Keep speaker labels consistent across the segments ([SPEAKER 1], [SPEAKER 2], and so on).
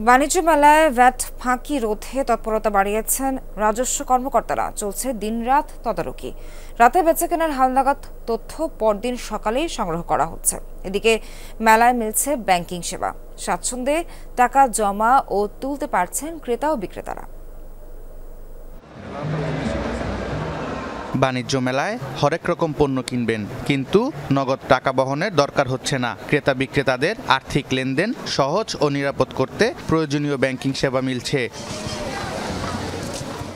[SPEAKER 1] বাণিজ্য মেলায় ভ্যাট ফাঁকি রোধে তৎপরতা বাড়িয়েছেন রাজস্ব কর্মকর্তারা। চলছে দিনরাত তদারকি। রাতে বেচাকেনার হালনাগাদ তথ্য পরদিন সকালেই সংগ্রহ করা হচ্ছে। এদিকে মেলায় মিলছে ব্যাংকিং সেবা। স্বাচ্ছন্দ্যে টাকা জমা ও তুলতে পারছেন ক্রেতা ও বিক্রেতারা।
[SPEAKER 2] বাণিজ্য মেলায় হরেক রকম পণ্য কিনবেন, কিন্তু নগদ টাকা বহনের দরকার হচ্ছে না। ক্রেতা বিক্রেতাদের আর্থিক লেনদেন সহজ ও নিরাপদ করতে প্রয়োজনীয় ব্যাংকিং সেবা মিলছে।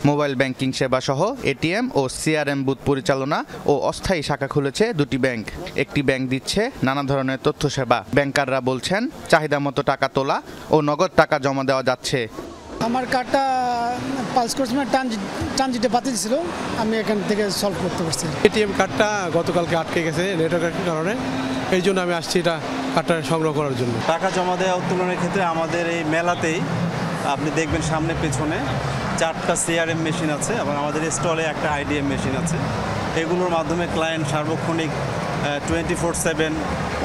[SPEAKER 2] মোবাইল ব্যাংকিং সেবা সহ এটিএম ও সিআরএম বুথ পরিচালনা ও অস্থায়ী শাখা খুলেছে দুটি ব্যাংক। একটি ব্যাংক দিচ্ছে নানা ধরনের তথ্য সেবা। ব্যাংকাররা বলছেন চাহিদা মতো টাকা তোলা ও নগদ টাকা জমা দেওয়া যাচ্ছে।
[SPEAKER 3] আমার কার্ডটা পালস করছে, ট্রানজিটে বাতিল ছিল, আমি এখান থেকে সলভ করতে পারছি।
[SPEAKER 4] এটিএম কার্ডটা গতকালকে আটকে গেছে নেটওয়ার্কের কারণে, এই জন্য আমি আসছি এটা কার্ডটা সংগ্রহ করার জন্য।
[SPEAKER 5] টাকা জমা দেওয়া উত্তোলনের ক্ষেত্রে আমাদের এই মেলাতেই আপনি দেখবেন সামনে পেছনে 4টা সিআরএম মেশিন আছে এবং আমাদের স্টলে একটা আইডিএম মেশিন আছে। এগুলোর মাধ্যমে ক্লায়েন্ট সার্বক্ষণিক 24/7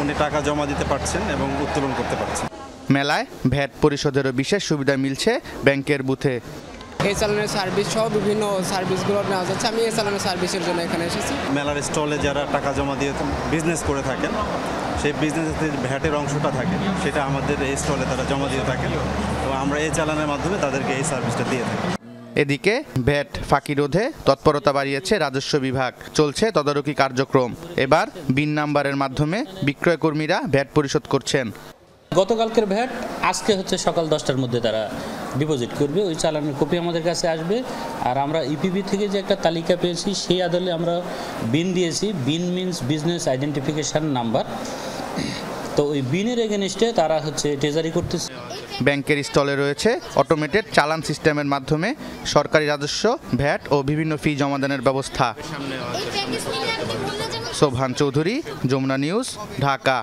[SPEAKER 5] উনি টাকা জমা দিতে পারছেন এবং উত্তোলন করতে পারছেন।
[SPEAKER 2] মেলায় ভ্যাট পরিশোধেরও বিশেষ সুবিধা মিলছে ব্যাংকের বুথে।
[SPEAKER 6] এই চালানের সার্ভিস সহ বিভিন্ন সার্ভিসগুলো নেওয়া যাচ্ছে। আমি এই চালানের সার্ভিসের জন্য এখানে এসেছি।
[SPEAKER 5] মেলার স্টলে যারা টাকা জমা দিয়ে বিজনেস করে থাকেন, সেই বিজনেসের ভ্যাটের অংশটা থাকে, সেটা আমাদের এই স্টলে তারা জমা দিয়ে থাকেন এবং আমরা এই চালানের মাধ্যমে তাদেরকে এই সার্ভিসটা দিয়ে থাকি।
[SPEAKER 2] এদিকে ভ্যাট ফাঁকি রোধে তৎপরতা বাড়িয়েছে রাজস্ব বিভাগ। চলছে তদারকি কার্যক্রম। এবার বিন নাম্বারের মাধ্যমে বিক্রয় কর্মীরা ভ্যাট পরিশোধ করছেন।
[SPEAKER 7] গতকালকের ভ্যাট আজকে হচ্ছে সকাল 10টার মধ্যে তারা ডিপোজিট করবে। ওই চালানের কপি আমাদের কাছে আসবে। আর আমরা ইপিবি থেকে যে একটা তালিকা পেয়েছি, সেই আদলে আমরা বিন দিয়েছি। বিন মিনস বিজনেস আইডেন্টিফিকেশন নাম্বার। তো ওই বিনের এগেনস্টে তারা হচ্ছে ট্রেজারি করতেছে।
[SPEAKER 2] ব্যাংকের স্টলে রয়েছে অটোমেটেড চালান সিস্টেমের মাধ্যমে সরকারি রাজস্ব, ভ্যাট ও বিভিন্ন ফি জমাদানের ব্যবস্থা। সোবহান চৌধুরী, যমুনা নিউজ, ঢাকা।